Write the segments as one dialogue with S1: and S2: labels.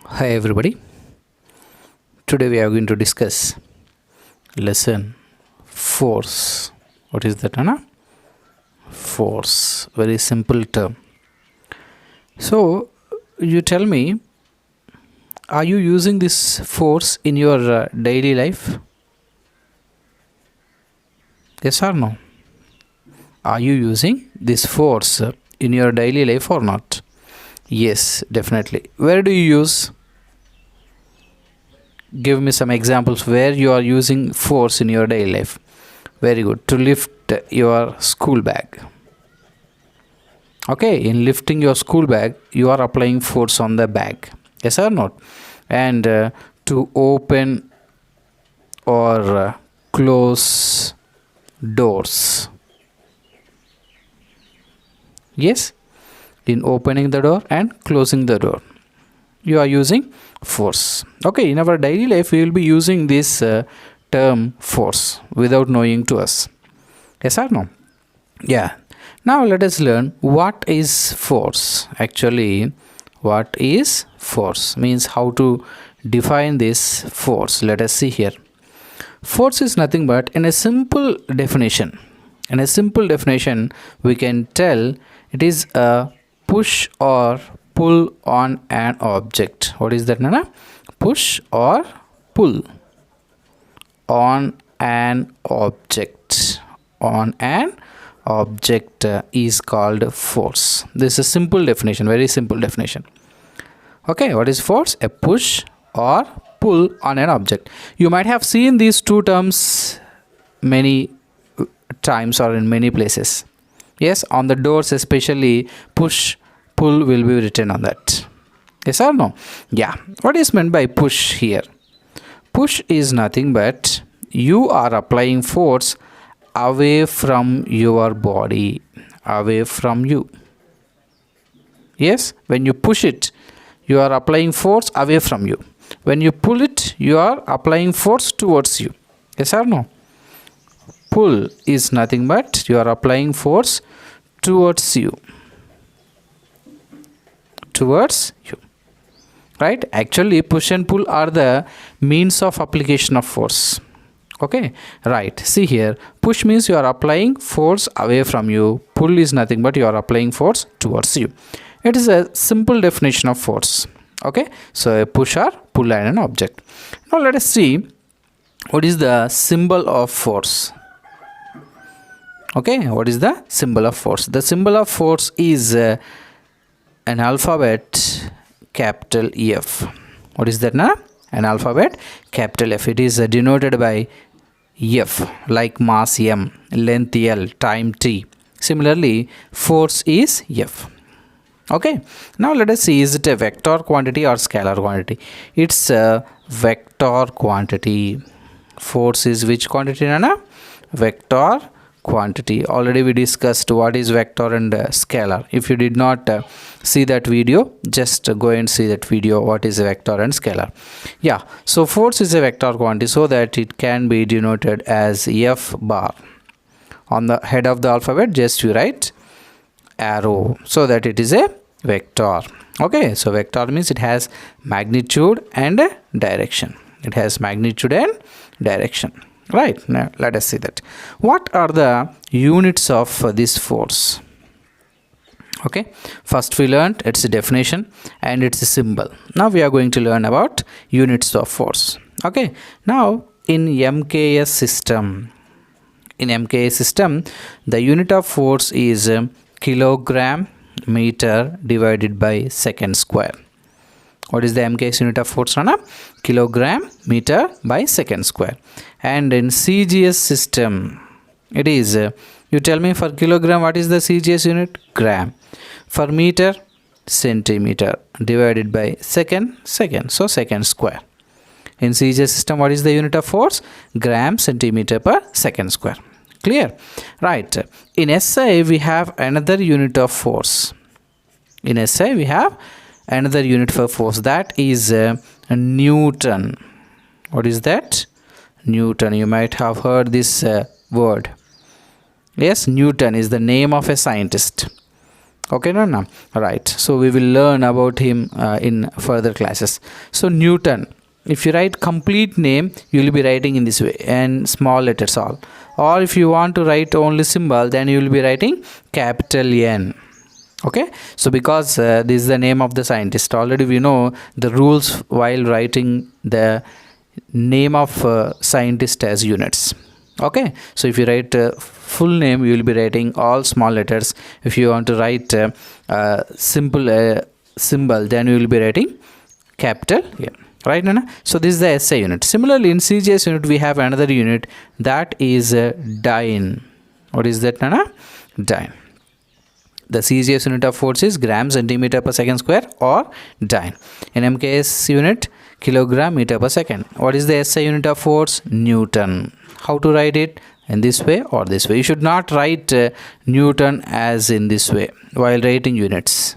S1: Hi everybody. Today we are going to discuss lesson force. What is that, Anna? Force. Very simple term. So you tell me, are you using this force in your daily life? Yes or no? Are you using this force in your daily life or not? Yes, definitely. Where do you use? Give me some examples where you are using force in your daily life. Very good. To lift your school bag. Okay, in lifting your school bag, you are applying force on the bag. Yes or not? And to open or close doors. Yes, in opening the door and closing the door, you are using force. Okay, in our daily life we will be using this term force without knowing to us. Yes or no? Yeah. Now let us learn what is force. Actually, what is force means how to define this force. Let us see here. Force is nothing but in a simple definition. In a simple definition, we can tell it is a push or pull on an object. What is that, Nana? Push or pull on an object. On an object is called force. This is a simple definition, very simple definition. Okay, what is force? A push or pull on an object. You might have seen these two terms many times or in many places. Yes, on the doors especially, push pull will be written on that. Yes or no? Yeah. What is meant by push here? Push is nothing but you are applying force away from your body, away from you. Yes, when you push it, you are applying force away from you. When you pull it, you are applying force towards you. Yes or no? Pull is nothing but you are applying force towards you. Towards you. Right? Actually, push and pull are the means of application of force. Okay, right. See here, push means you are applying force away from you. Pull is nothing but you are applying force towards you. It is a simple definition of force. Okay, so a push or pull on an object. Now let us see what is the symbol of force. Okay, what is the symbol of force? The symbol of force is an alphabet capital F. What is that now? An alphabet capital F. It is denoted by F, like mass M, length L, time T. Similarly, force is F. Okay, now let us see, is it a vector quantity or scalar quantity? It's a vector quantity. Force is which quantity, Nana? Vector quantity. Already we discussed what is vector and scalar. If you did not see that video, just go and see that video, what is a vector and scalar. Yeah, so force is a vector quantity so that it can be denoted as F bar. On the head of the alphabet, just you write arrow so that it is a vector. Okay, so vector means it has magnitude and direction. It has magnitude and direction. Right, now let us see that. What are the units of this force? Okay, first we learned its definition and its symbol. Now we are going to learn about units of force. Okay, now in MKS system, the unit of force is kilogram meter divided by second square. What is the MKS unit of force, Rana? Kilogram meter by second square. And in CGS system, it is, you tell me for kilogram, what is the CGS unit? Gram. For meter, centimeter divided by second, so second square. In CGS system, what is the unit of force? Gram centimeter per second square. Clear? Right. In SI, we have another unit of force. In SI, we have another unit for force, that is Newton. What is that? Newton. You might have heard this word. Yes, Newton is the name of a scientist. Okay, no, right. So we will learn about him in further classes. So Newton, if you write complete name, you will be writing in this way and small letters all. Or if you want to write only symbol, then you will be writing capital N. Okay, so because this is the name of the scientist, already we know the rules while writing the name of scientist as units. Okay, so if you write full name, you will be writing all small letters. If you want to write simple symbol, then you will be writing capital N. Right, Nana? So this is the SI unit. Similarly, in CGS unit, we have another unit, that is dyne. What is that, Nana? Dyne. The CGS unit of force is gram centimeter per second square or dyne. In MKS unit, kilogram meter per second. What is the SI unit of force? Newton. How to write it? In this way or this way. You should not write Newton as in this way while writing units.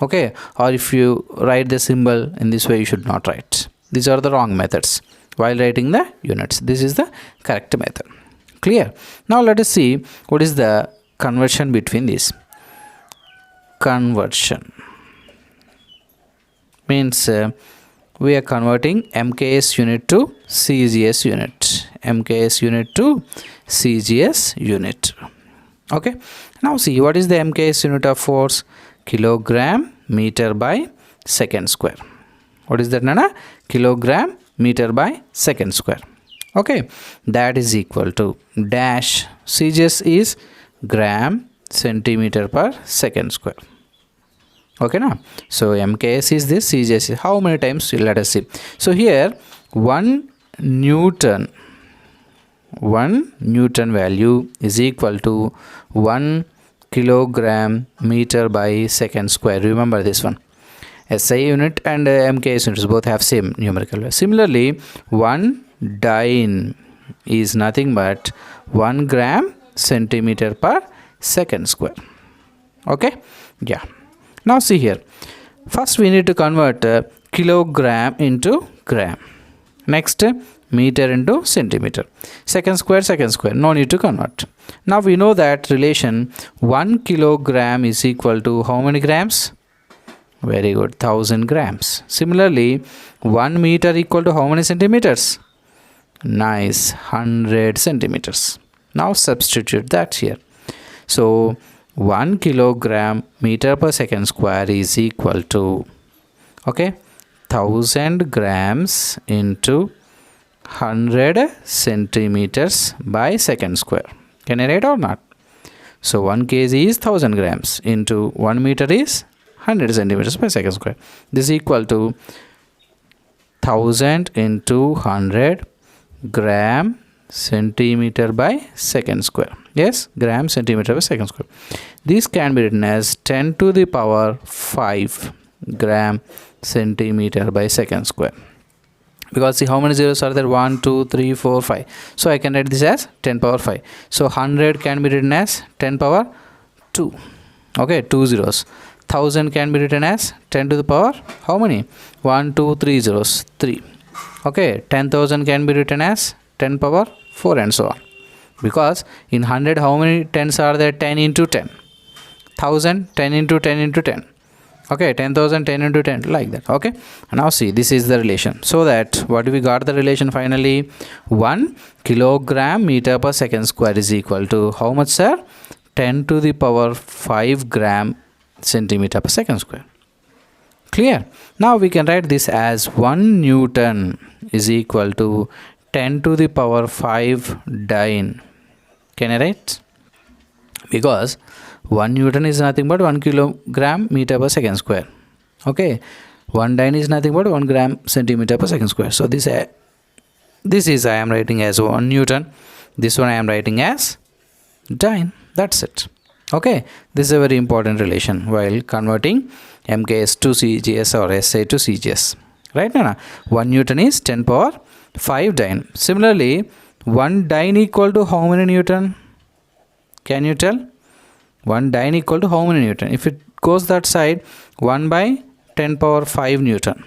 S1: Okay, or if you write the symbol in this way, you should not write. These are the wrong methods while writing the units. This is the correct method. Clear? Now let us see what is the conversion between these. Conversion means we are converting MKS unit to CGS unit. MKS unit to CGS unit. Okay, now see what is the MKS unit of force? Kilogram meter by second square. What is that, Nana? Kilogram meter by second square. Okay, that is equal to dash. CGS is gram centimeter per second square. Okay, now so MKS is this, CGS is how many times? Let us see. So here 1 Newton value is equal to 1 kilogram meter by second square. Remember this one. SI unit and MKS units both have same numerical value. Similarly, 1 dyne is nothing but 1 gram centimeter per second square. Okay, yeah. Now see here. First we need to convert kilogram into gram. Next meter into centimeter. Second square, no need to convert. Now we know that relation 1 kilogram is equal to how many grams? Very good, 1000 grams. Similarly, 1 meter equal to how many centimeters? Nice, 100 centimeters. Now substitute that here. So 1 kilogram meter per second square is equal to, okay, 1000 grams into 100 centimeters by second square. Can I write or not? So 1 kg is 1000 grams into 1 meter is 100 centimeters per second square. This is equal to 1000 into 100 gram centimeter by second square. Yes, gram centimeter by second square. This can be written as 10 to the power 5 gram centimeter by second square. Because see how many zeros are there? 1, 2, 3, 4, 5. So I can write this as 10 power 5. So 100 can be written as 10 power 2. Okay, 2 zeros. 1000 can be written as 10 to the power how many? 1, 2, 3 zeros. 3. Okay, 10,000 can be written as 10 power 4 and so on. Because in 100 how many 10s are there? 10 into 10. 1000 10 into 10 into 10. Okay, 10,000 10 into 10 like that. Okay, now see this is the relation. So that what we got the relation finally? 1 kilogram meter per second square is equal to how much, sir? 10 to the power 5 gram centimeter per second square. Clear? Now we can write this as 1 Newton is equal to 10 to the power 5 dyne. Can I write? Because 1 Newton is nothing but 1 kilogram meter per second square. Okay, 1 dyne is nothing but 1 gram centimeter per second square. So this is I am writing as 1 Newton. This one I am writing as dyne. That's it. Okay, this is a very important relation while converting MKS to CGS or SI to CGS. Right, Nana? 1 Newton is 10 power 5 dyne. Similarly, 1 dyne equal to how many Newton? Can you tell? 1 dyne equal to how many Newton? If it goes that side, 1 by 10 power 5 Newton.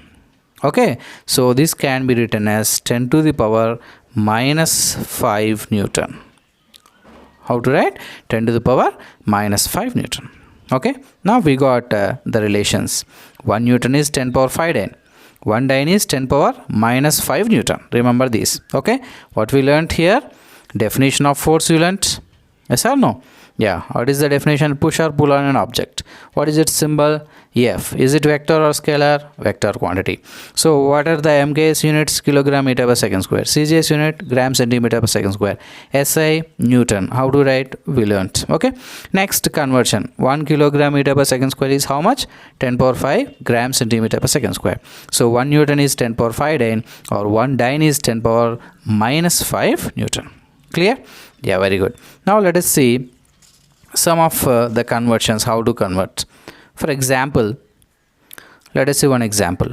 S1: Okay, so this can be written as 10 to the power minus 5 Newton. How to write? 10 to the power minus 5 Newton. Okay, now we got the relations. 1 Newton is 10 power 5 dyne. 1 dyne is 10 power minus 5 Newton. Remember this. Okay, what we learned here? Definition of force you learnt. Yes or no? Yeah, what is the definition? Push or pull on an object. What is its symbol? F. Is it vector or scalar? Vector quantity. So what are the MKS units? Kilogram meter per second square. CGS unit? Gram centimeter per second square. SI Newton. How to write? We learnt. Okay. Next conversion. 1 kilogram meter per second square is how much? 10 power 5 gram centimeter per second square. So 1 Newton is 10 power 5 dyne, or 1 dyne is 10 power minus 5 Newton. Clear? Yeah, very good. Now let us see some of the conversions, how to convert. For example, let us see one example.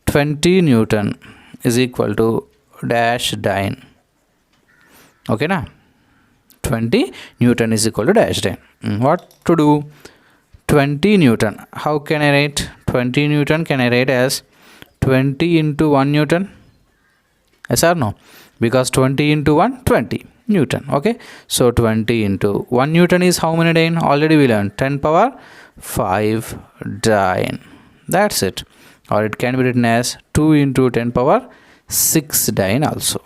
S1: 20 Newton is equal to dash dyne. Okay, na? 20 Newton is equal to dash dyne. What to do? 20 Newton. How can I write? 20 Newton can I write as 20 into 1 Newton? Yes or no? Because 20 into 1, 20 Newton. Okay, so 20 into 1 Newton is how many dyne? Already we learned 10 power 5 dyne. That's it. Or it can be written as 2 into 10 power 6 dyne also.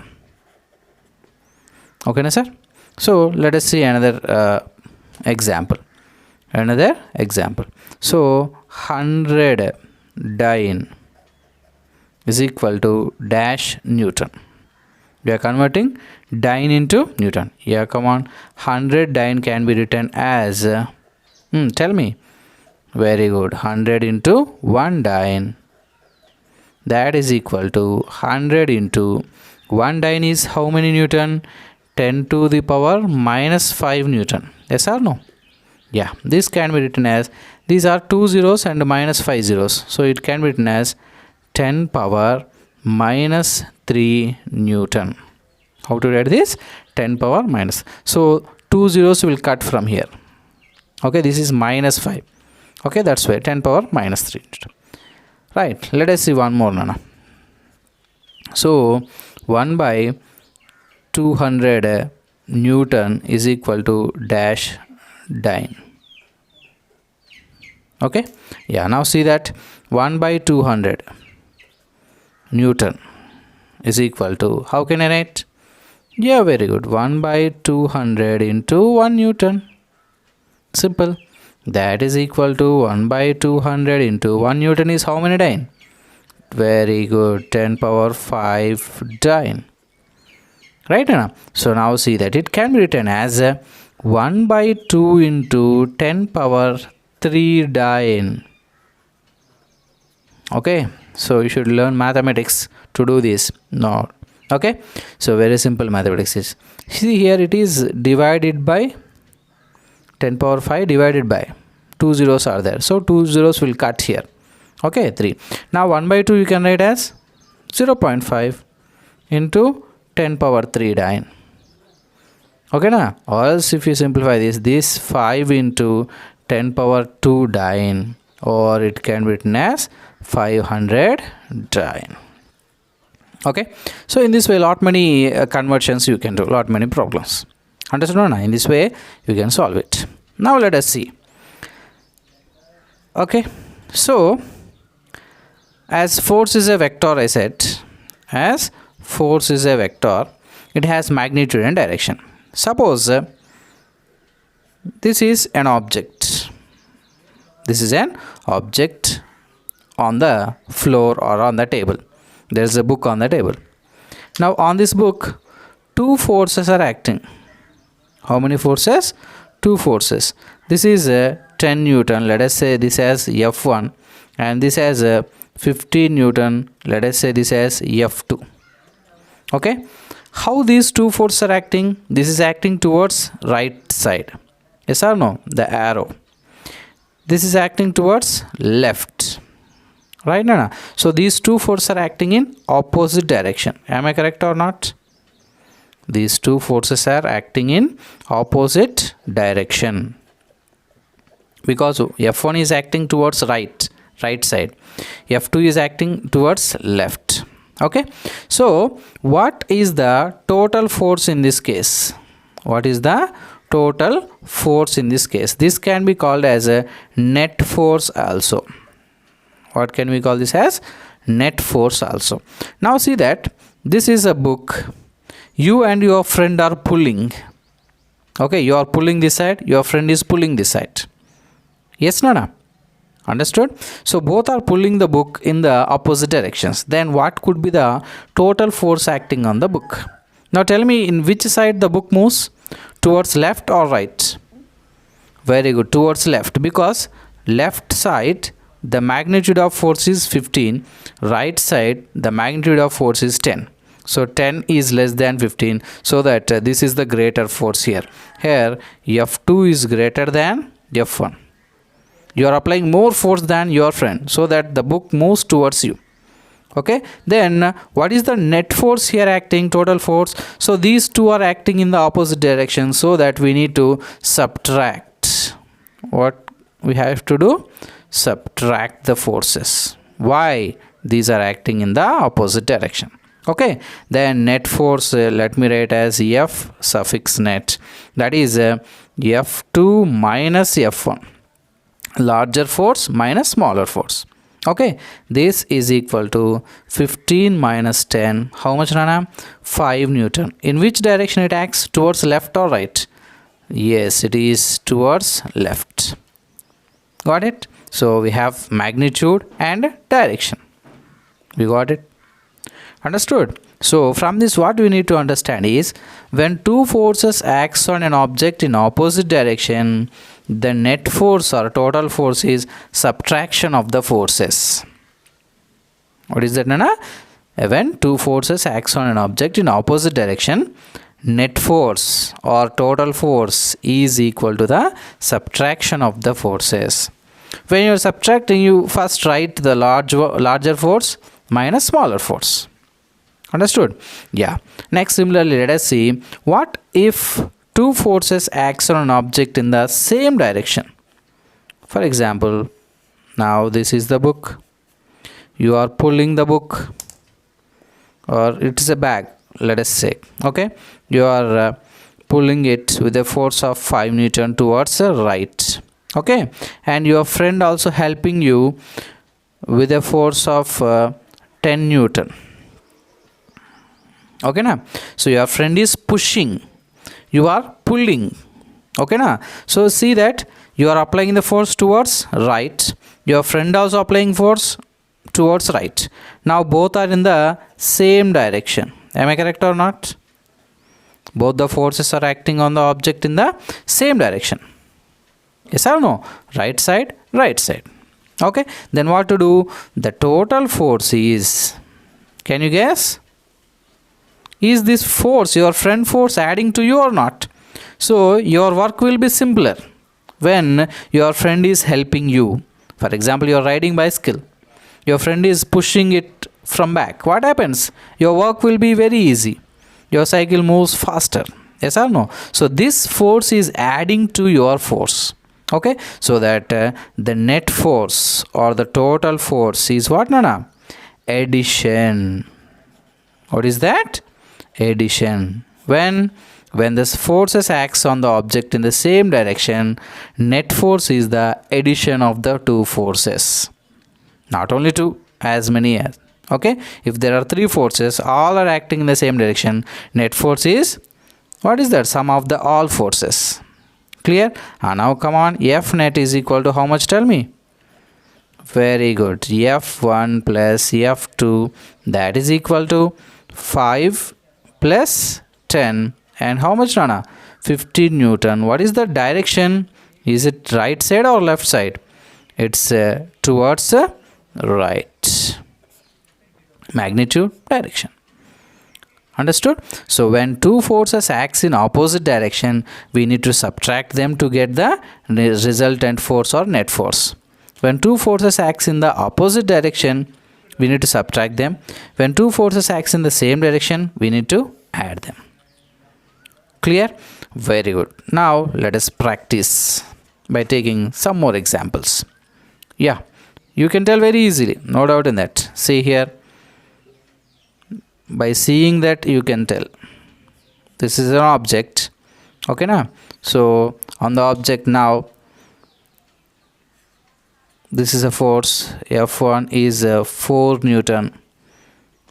S1: Okay, na sir? So let us see another example. So 100 dyne is equal to dash Newton. We are converting dyne into Newton. Yeah, come on. 100 dyne can be written as tell me. Very good. 100 into 1 dyne, that is equal to 100 into 1 dyne is how many Newton? 10 to the power minus 5 Newton. Yes or no? Yeah, this can be written as, these are 2 zeros and minus 5 zeros, so it can be written as 10 power minus 3 Newton. How to write this? 10 power minus. So 2 zeros will cut from here. Okay, this is minus 5. Okay, that's why 10 power minus 3 Newton. Right, let us see one more, Nana. So 1 by 200 Newton is equal to dash dyne. Okay, yeah, now see that 1 by 200 Newton is equal to, how can I write? Yeah, very good. 1 by 200 into 1 Newton. Simple. That is equal to 1 by 200 into 1 Newton is how many dyne? Very good. 10 power 5 dyne. Right, Anna? So now see that it can be written as 1 by 2 into 10 power 3 dyne. Okay, so you should learn mathematics to do this. No. Okay, so very simple mathematics is, see here it is divided by 10 power 5 divided by 2 zeros are there, so 2 zeros will cut here. Okay, 3. Now 1 by 2 you can write as 0.5 into 10 power 3 dyne. Okay, na? Or else if you simplify this 5 into 10 power 2 dyne, or it can be written as 500 dyne. Okay, so in this way lot many conversions you can do, lot many problems. Understood? No? In this way you can solve it. Now let us see. Okay, so as force is a vector, I said, as force is a vector, it has magnitude and direction. Suppose this is an object. This is an object on the floor or on the table. There is a book on the table. Now on this book, 2 forces are acting. How many forces? 2 forces. This is 10 Newton. Let us say this as F1, and this has 15 Newton. Let us say this as F2. Okay. How these 2 forces are acting? This is acting towards right side. Yes or no? The arrow. This is acting towards left. Right, Nana? So these 2 forces are acting in opposite direction. Am I correct or not? These 2 forces are acting in opposite direction. Because F1 is acting towards right side. F2 is acting towards left. Okay. So what is the total force in this case? What is the total force in this case. This can be called as a net force also. What can we call this as? Net force also. Now see that this is a book. You and your friend are pulling. Okay, you are pulling this side, your friend is pulling this side. Yes, no? Understood? So both are pulling the book in the opposite directions. Then what could be the total force acting on the book? Now tell me, in which side the book moves? Towards left or right? Very good, towards left, because left side the magnitude of force is 15, right side the magnitude of force is 10. So 10 is less than 15, so that this is the greater force here. Here F2 is greater than F1. You are applying more force than your friend, so that the book moves towards you. Okay, then what is the net force here acting, total force? So these two are acting in the opposite direction, so that we need to subtract. What we have to do? Subtract the forces. Why? These are acting in the opposite direction. Okay, then net force, let me write as F suffix net, that is F2 minus F1, larger force minus smaller force. Okay, this is equal to 15 minus 10. How much, Rana? 5 Newton. In which direction it acts? Towards left or right? Yes, it is towards left. Got it? So we have magnitude and direction. We got it? Understood? So from this, what we need to understand is, when two forces acts on an object in opposite direction, the net force or total force is subtraction of the forces. What is that, Nana? When two forces acts on an object in opposite direction, net force or total force is equal to the subtraction of the forces. When you are subtracting, you first write the larger force minus smaller force. Understood? Yeah. Next, similarly, let us see, what if two forces acts on an object in the same direction? For example, now this is the book. You are pulling the book, or it is a bag, let us say. Okay, you are pulling it with a force of 5 Newton towards the right. Okay, and your friend also helping you with a force of 10 Newton. Okay, na? So your friend is pushing, you are pulling. Okay, na? So see that you are applying the force towards right, your friend also applying force towards right. Now both are in the same direction. Am I correct or not? Both the forces are acting on the object in the same direction. Yes or no? Right side, right side. Okay, then what to do? The total force is, can you guess? Is this force, your friend force, adding to you or not? So your work will be simpler when your friend is helping you. For example, you are riding bicycle, your friend is pushing it from back. What happens? Your work will be very easy. Your cycle moves faster. Yes or no? So this force is adding to your force. Okay, so that the net force or the total force is what, Nana? Addition. What is that? Addition. When this forces acts on the object in the same direction, net force is the addition of the two forces. Not only two, as many as. Okay, if there are three forces, all are acting in the same direction, net force is, what is that? Sum of the all forces. Clear? Now come on, F net is equal to how much? Tell me. Very good. F1 plus F2, that is equal to 5 plus 10, and how much, Nana? 15 Newton. What is the direction? Is it right side or left side? It's towards the right. Magnitude, direction. Understood? So when two forces acts in opposite direction, we need to subtract them to get the resultant force or net force. When two forces acts in the opposite direction, we need to subtract them. When two forces acts in the same direction, we need to add them. Clear? Very good. Now let us practice by taking some more examples. Yeah, you can tell very easily, no doubt in that. See here, by seeing that you can tell this is an object. Okay, now So on the object now, this is a force F1 is 4 Newton.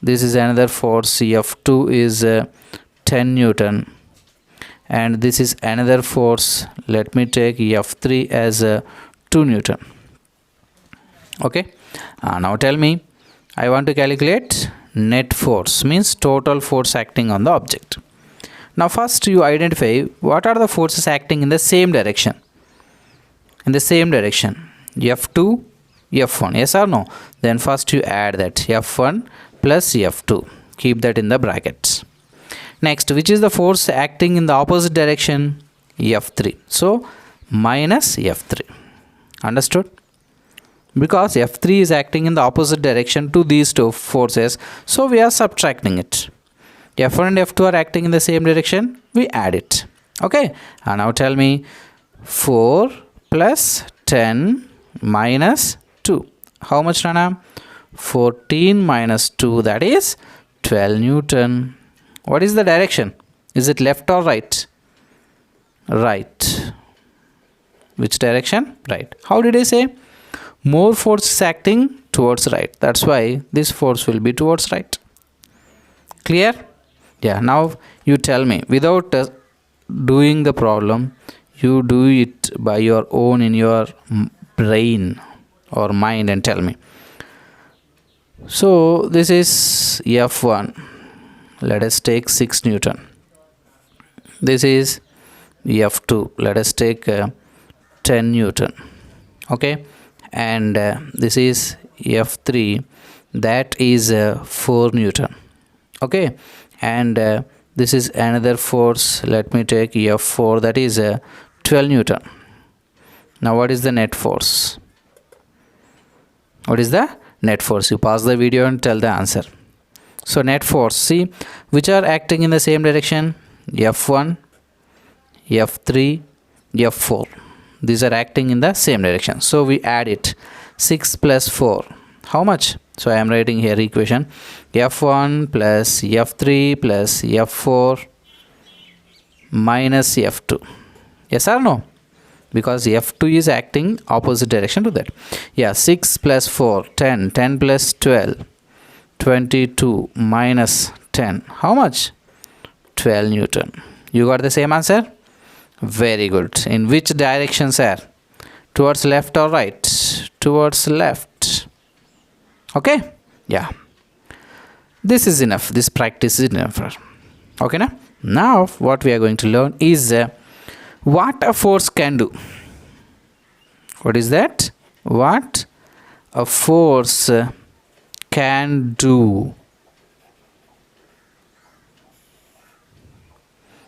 S1: This is another force F2 is 10 Newton, and this is another force, let me take F3 as 2 Newton. Okay, now tell me, I want to calculate net force, means total force acting on the object. Now first you identify what are the forces acting in the same direction. In the same direction, F2, F1, yes or no? Then first you add that F1 plus F2, keep that in the brackets. Next, which is the force acting in the opposite direction? F3. So minus F3. Understood? Because F3 is acting in the opposite direction to these two forces, so we are subtracting it. F1 and F2 are acting in the same direction, we add it. Okay, and now tell me 4 plus 10 minus 2. How much, Rana? 14 minus 2, that is 12 Newton. What is the direction? Is it left or right? Right. Which direction? Right. How did I say? More force is acting towards right. That's why this force will be towards right. Clear? Yeah. Now you tell me, without doing the problem, you do it by your own in your brain or mind and tell me. So this is F1. Let us take 6 Newton. This is F2. Let us take 10 Newton. Okay, and this is F3. That is 4 Newton. Okay, and this is another force. Let me take F4. That is 12 Newton. Now what is the net force? What is the net force? You pause the video and tell the answer. So net force, see which are acting in the same direction? F1, F3, F4. These are acting in the same direction. So we add it. 6 plus 4. How much? So I am writing here equation. F1 plus F3 plus F4 minus F2. Yes or no? Because F2 is acting opposite direction to that. Yeah, 6 plus 4, 10. 10 plus 12. 22 minus 10. How much? 12 Newton. You got the same answer? Very good. In which direction, sir? Towards left or right? Towards left. Okay? Yeah. This is enough. This practice is enough. Okay, now what we are going to learn is what a force can do. What is that? What a force can do.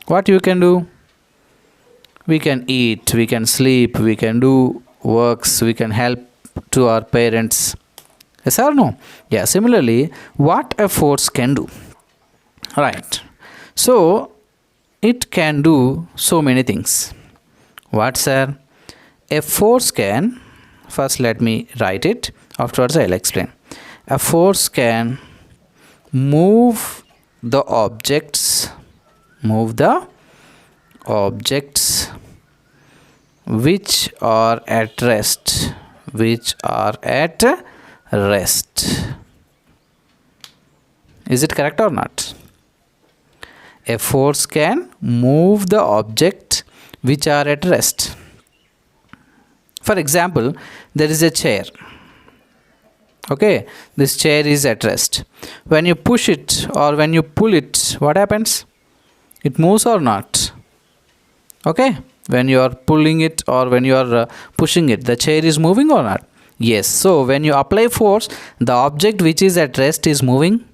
S1: What you can do? We can eat, we can sleep, we can do works, we can help to our parents. Yes or no? Yeah, similarly, what a force can do. Right. So, it can do so many things. What, sir? A force can, first let me write it, afterwards I'll explain. A force can move the objects, which are at rest, Is it correct or not? A force can move the object which are at rest. For example, there is a chair. Okay, this chair is at rest. When you push it or when you pull it, what happens? It moves or not? Okay, when you are pulling it or when you are pushing it, the chair is moving or not? Yes. So when you apply force, the object which is at rest is moving.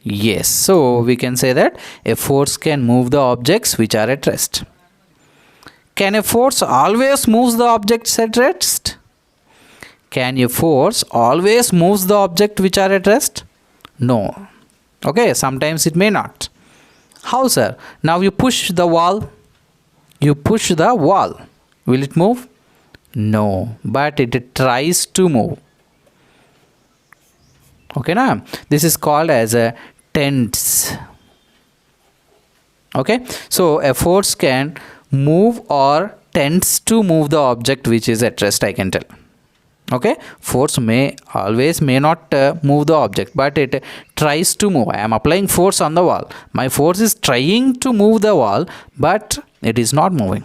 S1: Yes. So we can say that a force can move the objects which are at rest. Can a force always move the objects at rest? Can a force always move the object which are at rest? No. Okay, sometimes it may not. How, sir? Now you push the wall. Will it move? No, but it tries to move. Okay, now this is called as a tense. Okay, so a force can move or tends to move the object which is at rest, I can tell. Okay, force may not move the object, but it tries to move. I am applying force on the wall. My force is trying to move the wall, but it is not moving.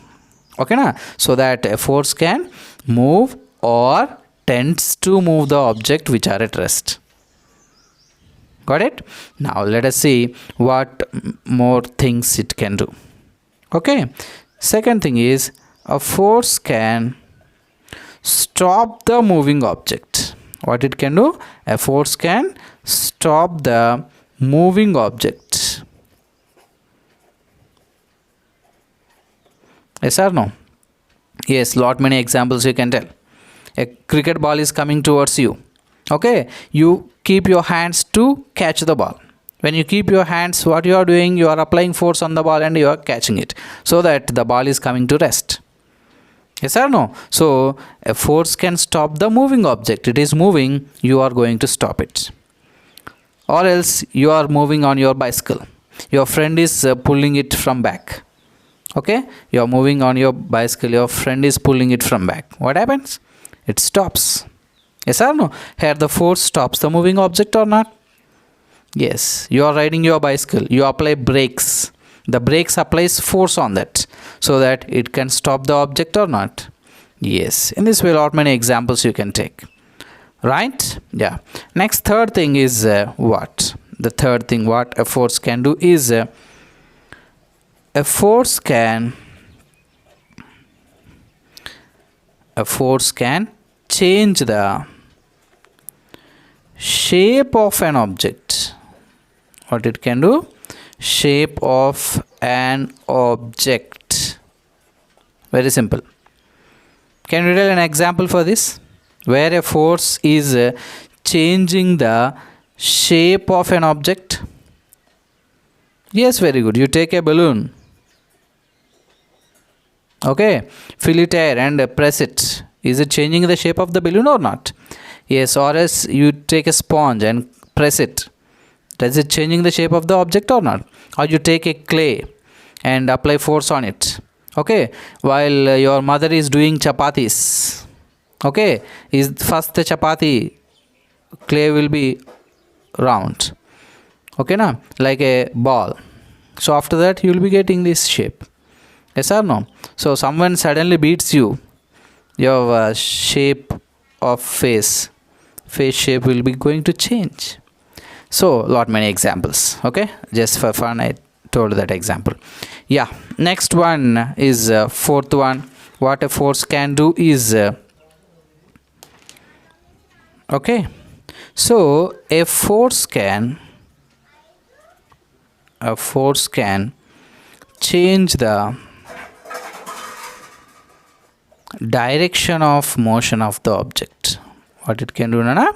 S1: Okay na? So that a force can move or tends to move the object which are at rest. Got it? Now let us see what more things it can do. Okay, second thing is a force can stop the moving object. What it can do? A force can stop the moving object. Yes or no? Yes, lot many examples you can tell. A cricket ball is coming towards you. Okay, you keep your hands to catch the ball. When you keep your hands, what you are doing? You are applying force on the ball and you are catching it, so that the ball is coming to rest. Yes or no? So a force can stop the moving object. It is moving, you are going to stop it. Or else you are moving on your bicycle. Your friend is pulling it from back. Okay, you are moving on your bicycle. Your friend is pulling it from back. What happens? It stops. Yes or no? Here the force stops the moving object or not? Yes. You are riding your bicycle. You apply brakes. The brakes applies force on that, so that it can stop the object or not. Yes. In this way, lot many examples you can take. Right? Yeah. Next, third thing is what? The third thing what a force can do is a force can change the shape of an object. What it can do? Shape of an object. Very simple. Can you tell an example for this? Where a force is changing the shape of an object? Yes, very good. You take a balloon. Okay, fill it air and press it. Is it changing the shape of the balloon or not? Yes, or else you take a sponge and press it. Does it changing the shape of the object or not? Or you take a clay and apply force on it. Okay, while your mother is doing chapatis. Okay, is first the chapati clay will be round. Okay, na, like a ball. So after that you will be getting this shape. Yes or no? So someone suddenly beats you, your shape of face shape will be going to change. So lot many examples. Okay, just for fun I told that example. Yeah, next one is fourth one. What a force can do is okay, so a force can change the direction of motion of the object. What it can do, Nana?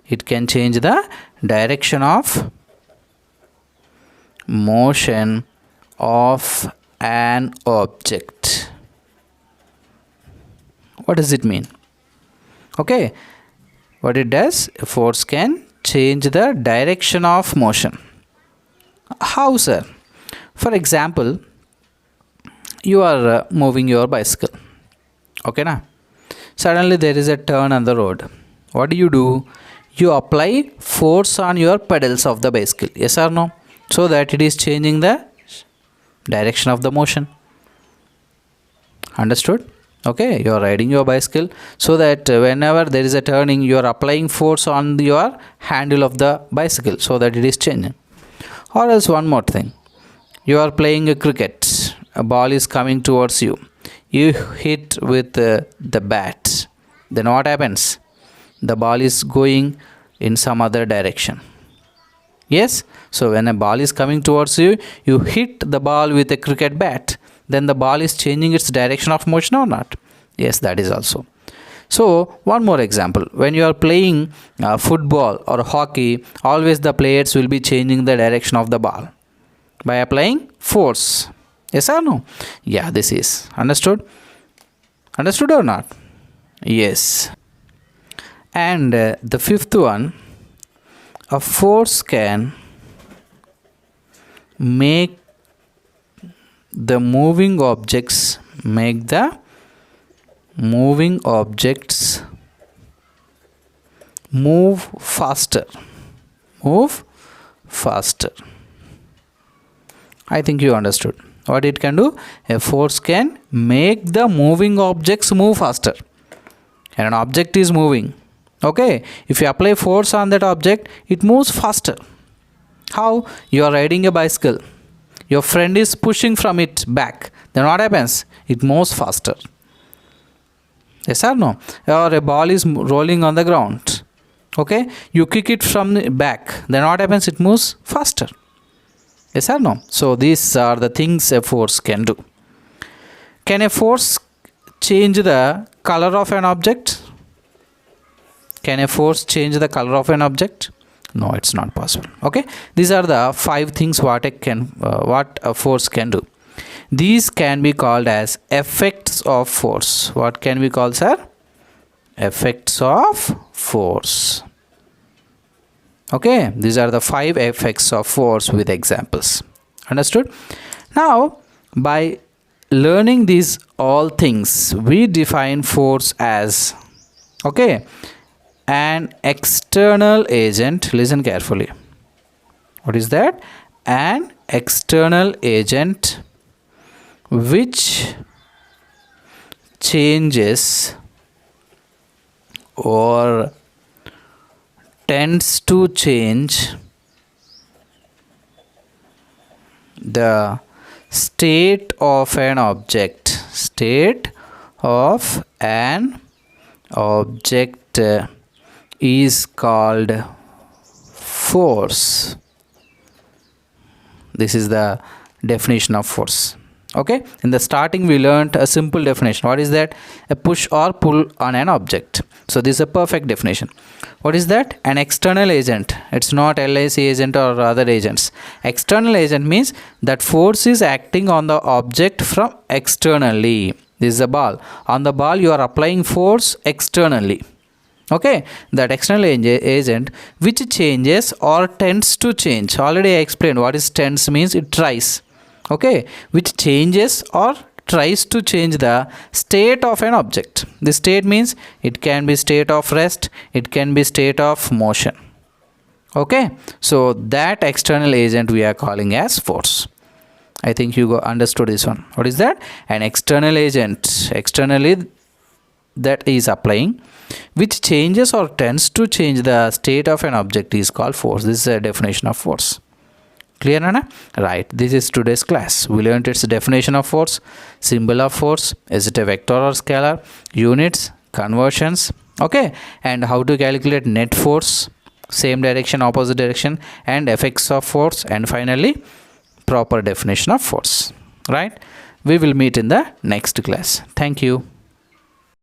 S1: It can change the direction of motion of an object. What does it mean? Okay, what it does, a force can change the direction of motion. How, sir? For example, you are moving your bicycle. Okay, na? Suddenly there is a turn on the road. What do? You apply force on your pedals of the bicycle. Yes or no? So that it is changing the direction of the motion. Understood? Okay, you are riding your bicycle, so that whenever there is a turning, you are applying force on your handle of the bicycle, so that it is changing. Or else one more thing, you are playing a cricket, a ball is coming towards you, you hit with the bat, then what happens? The ball is going in some other direction. Yes, so when a ball is coming towards you, you hit the ball with a cricket bat, then the ball is changing its direction of motion or not? Yes, that is also. So one more example, when you are playing football or hockey, always the players will be changing the direction of the ball by applying force. Yes or no? Yeah, this is understood. Understood or not? Yes. And the fifth one, a force can make the moving objects make the moving objects move faster. Move faster. I think you understood what it can do. A force can make the moving objects move faster, and an object is moving. Okay, if you apply force on that object, it moves faster. How? You are riding a bicycle, your friend is pushing from it back, then what happens? It moves faster. Yes or no? Or a ball is rolling on the ground, okay, you kick it from the back, then what happens? It moves faster. Yes or no? So these are the things a force can do. Can a force change the color of an object? Can a force change the color of an object? No, it's not possible. Okay, these are the 5 things what a force can do. These can be called as effects of force. What can we call, sir? Effects of force. Okay, these are the 5 effects of force with examples. Understood? Now, by learning these all things, we define force as, okay, an external agent. Listen carefully. What is that? An external agent which changes or tends to change the state of an object. State of an object is called force. This is the definition of force. Okay, in the starting we learned a simple definition. What is that? A push or pull on an object. So this is a perfect definition. What is that? An external agent. It's not LIC agent or other agents. External agent means that force is acting on the object from externally. This is a ball. On the ball you are applying force externally. Okay, that external agent which changes or tends to change. Already I explained what is tends means. It tries. Okay, which changes or tries to change the state of an object. The state means it can be state of rest, it can be state of motion. Okay, so that external agent we are calling as force. I think you understood this one. What is that? An external agent externally that is applying which changes or tends to change the state of an object is called force. This is a definition of force. Clear, Nana? Right. This is today's class. We learned its definition of force, symbol of force, is it a vector or scalar, units, conversions, okay, and how to calculate net force, same direction, opposite direction, and effects of force, and finally proper definition of force. Right? We will meet in the next class. Thank you.